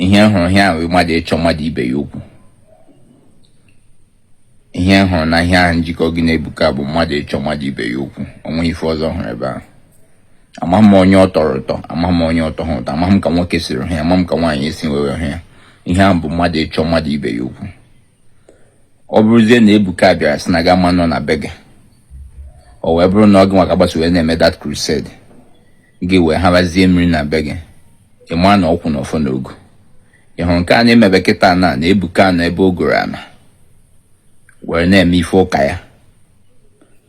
ihe hụrụ ihe ahụ mmadụ ịchọ mmadụ ibe ya okwu. Ihe hụrụ na ihe ahụ njikọ gị na Ebuka bụ mmadụ ịchọ mmadụ ibe ya okwu. Onwe ife ọzọ hụrụ ebe ahụ. Amaghị m onye ọ tọrọ ụtọ, amaghị m onye ọtọ hụ ụtọ, amaghị m ka nwoke siri hụ ya, amaghị m ka nwaanyị esi were hụ ya. Ihe ahụ bụ mmadụ ịchọ mmadụ ibe ya okwu. Ọ bụrụzie na Ebuka bịara sị na ga ama nọ na be gị, o wee bụrụ na ọ gị nwaka gbasa wee na-eme that crusade, gị wee habazie mmiri na be gị, ị maa na ọkwụ n'ọfọ n'ogu. Ị hụrụ nke a na-emebe kịta na Ebuka nọ ebe o goro ana were na-eme ife ụka ya,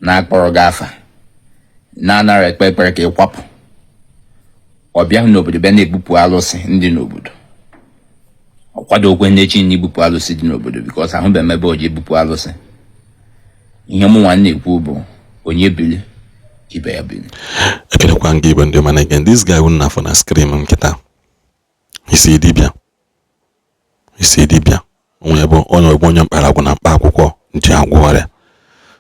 na-akpọrọ gị afa, na-anara ekpe ekpere ka ị kwapụ. Ọ bịahụ n'obodo bịa na-ebupụ alụsị ndị n'obodo. Ọ kwado okwe nnechi na ibupụ alụsị dị n'obodo bikos ahụbe emebe o ji ebupụ alụsị. Ihe mụ nwanne ekwu bụ onye bili ibe ya bili. Ekelekwa gị Igbo ndị ọma again. This guy wouldn't have on a screen nkịta. Eze Dibia. Eze Dibia. Onye bụ onye mkpara agwụ na mkpa akwụkwọ nji agwụ ọrịa.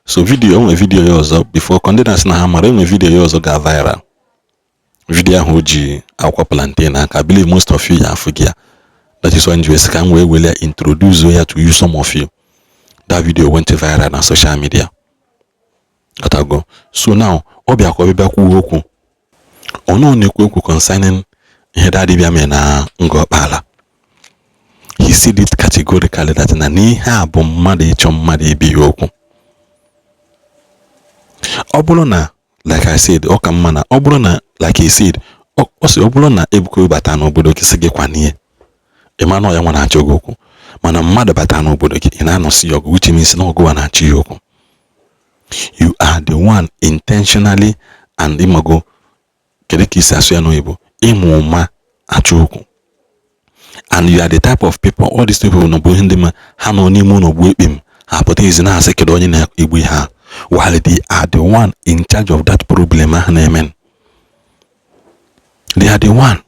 So onwe video ya ọzọ before condemners na ha mara enwe video ya ọzọ ga viral. Video ahụ ji akwụkwọ plantain aka. I believe most of you ya afụ gị ya. That is when you can will introduce here to you some of you. That video went viral on social media. Go. So now, Obia Kobibaku Woku. Ono Nekwu concerning Eze Dibia Ngor-Okpala. He said it categorically that Naniha Bomadi Chomadi Biyoku. Obolona, like I said, Okamana, Obolona, like he said, Obolona Ebuka Batano Budokisege Kwanye. Emmanuel ya wana achọ goku mana mmadụ bata n'obodo gị ị na-anọsi ọgụ, which means na ọgụ na achị okwu. You are the one intentionally and imago kede ka isi asụ ya n'oyibo ịmụ ụma achọ okwu. And you are the type of people, all these people no bụ ndị ma ha nọ n'ime ụlọ gbuo ekpe m ha pụta izi na-asị kedu onye na-egbu ha, while they are the one in charge of that problem ha na-eme. They are the one.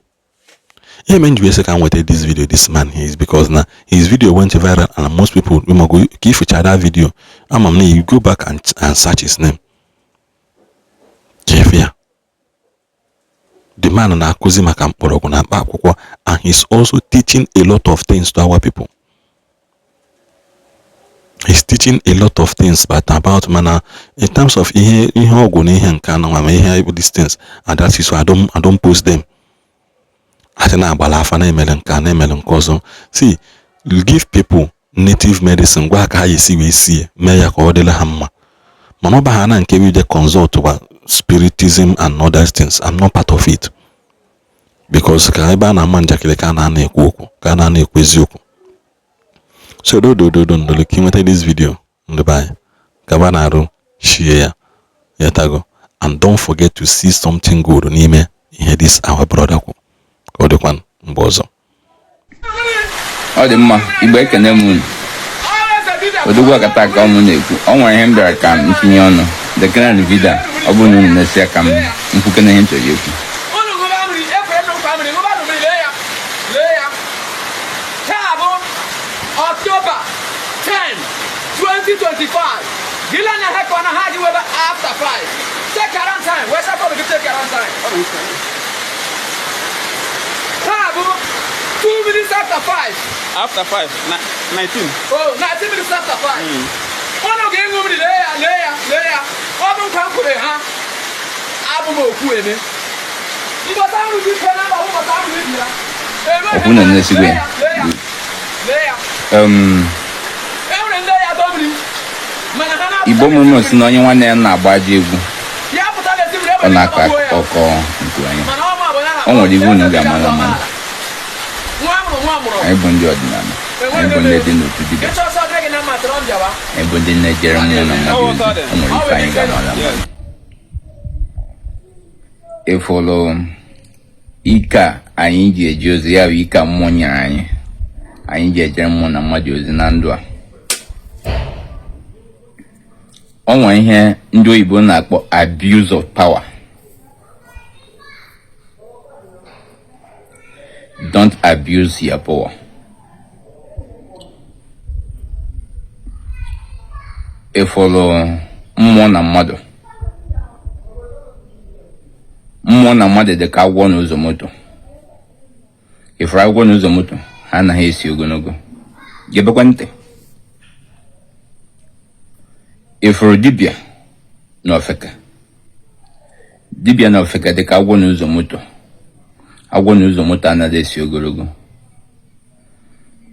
Amen. You can wait this video. This man is because now his video went viral and most people will go give each other video. You go back and search his name. Kefia. The man na Kuzima Kamporogo na Bakoko, and he's also teaching a lot of things to our people. He's teaching a lot of things, but about mana in terms of these things, and that is why I don't post them. See, you give people native medicine, how you see we see, Maya Kodela Hamma. Manobahana and Kevi de consult about spiritism and other things. I'm not part of it. Because Karibana Manjakile Kanane Koko, Kanane Kwezuko. So don't look at this video on the buy. Kabanaro, share, yatago, and don't forget to see something good on email. Here this our brother. Odekwan Mbozo. Odemma Igbo ekene mu. Odugwa kataka omu na-ekwu. Onwe ihe mbịara ka m tinye ọnụ. The grand vida ọ bụ na na-esi aka m nkwuke na ihe nchọ ya ekwu. October 10, 2025. Gila na heko na haji weba after 5. Take around time. Where's that going to take around time? 2 minutes after 5. After 5, 19. Oh, 19 minutes after 5. One of them will be layer. Open Kankure, huh? Abu Kuene. You got time to be pen out of what I'm with you. Igbo mumu si na onye nwanne ya na-agbaji egwu. Ọ na-akọ akụkọ nke anya. Ọ nwere iwu na ga-amara mmadụ. Anyị bụ ndị ọdịnala. Anyị bụ ndị dị n'otu dibịa. Anyị bụ ndị na-ejere mmụọ na mmadụ ozi. Ọ nwere ife anyị ga-amara mmadụ. Ịfụlụ ike a anyị ji eji ozi ya bụ ike mmụọ nyere anyị. Anyị ji ejere mmụọ na mmadụ ozi na ndụ a. Ọ nwere ihe ndị oyibo na-akpọ abuse of power. Don't abuse your power. Ifolo mmụọ na mmadụ. Mmụọ na mmadụ dị ka agwọ n'ụzọ moto. Ifuru agwọ n'ụzọ moto, anaghị esi ogologo. Gebekwa ntị. Ifuru dibịa n'ofeke. Dibịa n'ofeke dị ka agwọ n'ụzọ moto. Agwọ n'ụzọ moto anaghị esi ogologo.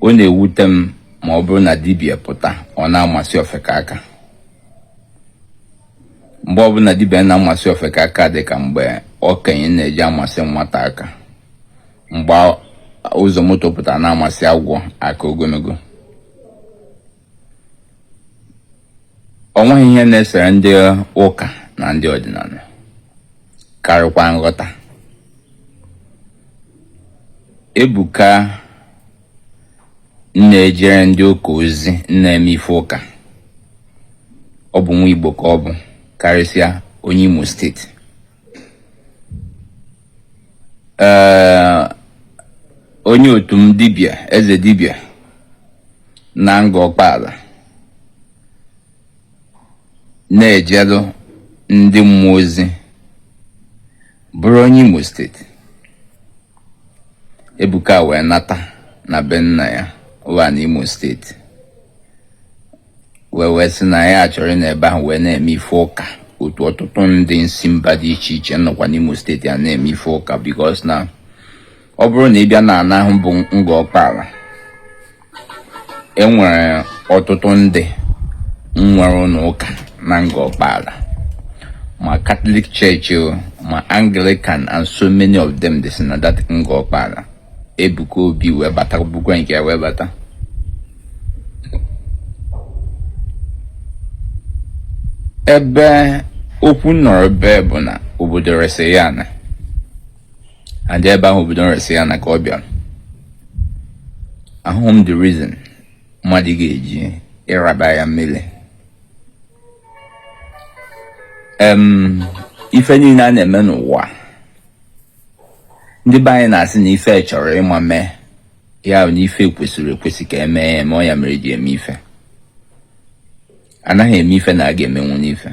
Ọ na-ewute m ma ọ bụrụ na dibịa pụta ọ na-amasị ofeke aka. Mgbe ọ bụla dibịa na-amasị ofeke aka dị ka mgbe okenye na-eji amasị nwata aka. Mgbe ụzọ moto pụtara na-amasị agwọ aka ogologo. O nweghị ihe na-esere ndị ụka na ndị ọdịnala karịkwa nghọta. Ebuka na-ejere ndị ụka ozi na-eme ife ụka. Ọ bụ nwa Igbo ka ọ bụ, karịsịa onye Imo steeti. Onye otu m dibịa, Eze Dibia Ngor-Okpala, na-ejelu ndị mmụọ ozi, bụrụ onye Imo steeti. Ebuka wee nata na be nna ya ụwa n'Imo steeti. Wee sị na ya achọrọ n'ebe ahụ wee na-eme ife ụka. Otu ọtụtụ ndị nsi mba dị iche iche nọkwa n'Imo steeti a na-eme ife ụka, because na ọ bụrụ na ị bịa na ana ahụ bụ Ngor-Okpala, enwere ọtụtụ ndị nwere ụlọ ụka na Ngor-Okpala, ma Catholic Church ma Anglican, and so many of them dị na that Ngor-Okpala. Ebuka Obi wee bata, bukwa nke wee bata. Ebe okwu nọrọ ebe bụ na obodo resi ya na and ebe ahụ obodo resi ya na ka ọ bịara. Ahụ m the reason mmadụ ga-eji ịraba ya mmiri. Ife niile a na-eme n'ụwa, ndị be anyị na-asị na ife chọrọ ịma mee ya, na ife kwesịrị ekwesị ka emee ya, ma ọ ya mere ji eme ife. Anaghị eme ife na a ga-emenwu n'ife.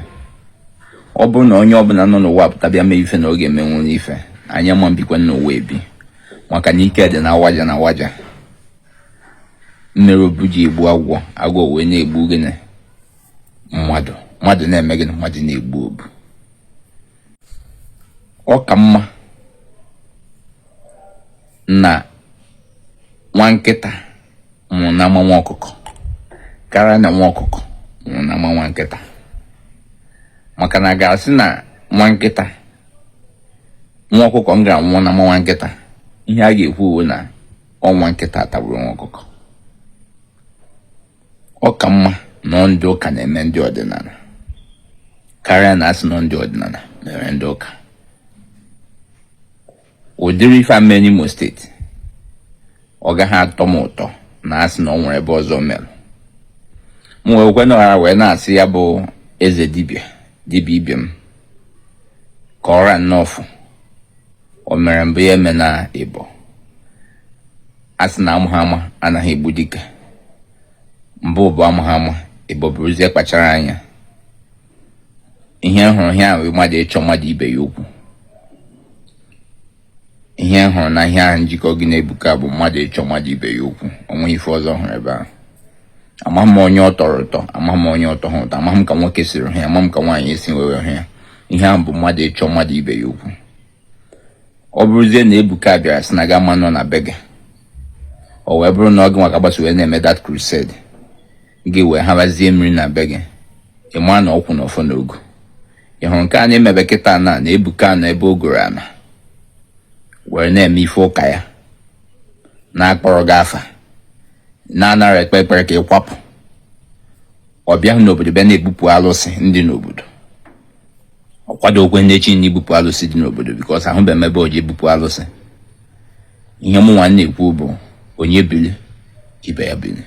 Ọ bụrụ na onye ọbụla nọ n'ụwa pụta bịa mee ife na ọ ga-emenwu n'ife, anyị ma mbikwa n'ụwa ebi, maka na ike dị na waja na waja. Mmere obu ji egbu agwọ, agwọ wee na-egbu gịnị mmadụ, mmadụ na-eme gịnị, mmadụ na-egbu obu. Ọ ka mma na nwa nkịta mụrụ na ama nwa ọkụkọ karịa na nwa ọkụkọ mụrụ na ama nwa nkịta. Maka na ga-asị na nwa nkịta, nwa ọkụkọ m ga-anwụ na ama nwa nkịta, ihe a ga-ekwu uwe na ọnwa nkịta tagburu nwa ọkụkọ. Ọ ka mma na ndị ụka na-eme ndị ọdịnala karịa na asị na ndị ọdịnala mere ndị ụka. Ụdịrị ife ame n'Imo steeti, ọ gaghị atọ m ụtọ na asị na ọ nwere ebe ọzọ mere. M wee kwe n'ọra wee na-asị ya bụ Eze Dibia ibe m ka ọra nnọọfụ o mere mbụ ya eme na Igbo. Asị na amụghị ama anaghị egbu dike. Mbụ bụ amụghị ama, Igbo bụrụzie kpachara anya. Ihe hụrụ ihe ahụ mmadụ ịchọ mmadụ ibe ya okwu. Ihe hụrụ na ihe ahụ njikọ gị na Ebuka bụ mmadụ ịchọ mmadụ ibe ya okwu. Onweghị ife ọzọ hụrụ ebe ahụ. Amaghị m onye ọ tọrọ ụtọ, amaghị m onye ọtọ hụ ụtọ, amaghị m ka nwoke siri hụ ya, amaghị m ka nwaanyị esi wee hụ ya. Ihe ahụ bụ mmadụ ịchọ mmadụ ibe ya okwu. Ọ bụrụzie na Ebuka bịara sị na ga ama nọ na be gị, o wee bụrụ na ọ gị nwa ka gbasa wee na-eme that crusade, gị wee habazie mmiri na be gị, ị maa na ọkwụ na ọfọ n'ogu. Ị hụrụ nke a na-emebe kịta na Ebuka na ebe o goro ana were na-eme ife ụka ya, na-akpọrọ gị afa, na-anara ekpe ekpere ka ị kwapụ. Ọ bịahụ n'obodo bịa na-ebupụ alụsị ndị n'obodo. Ọ kwado okwe ndị chi na ibupụ alụsị dị n'obodo, because ahụbeghị m ebe o ji ebupụ alụsị. Ihe mụ nwanne ekwu bụ onye bili ibe ya bili,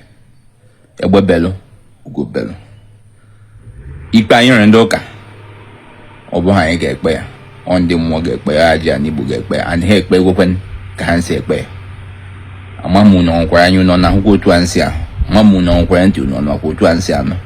egbe belụ ugo belụ. Ikpe anyị nwere ndị ụka, ọ bụ ha anyị ga-ekpe ya, ọ ndị mmụọ ga-ekpe ya, aja na Igbo ga-ekpe ya, and ha ekpe egwekwen ka ha si ekpe ya. Ama mụ na ọnkwara anyị nọ na akwụkwọ otu ansị ahụ, ama mụ na ọnkwara ntị nọ n'ọkwa otu ansị anọ.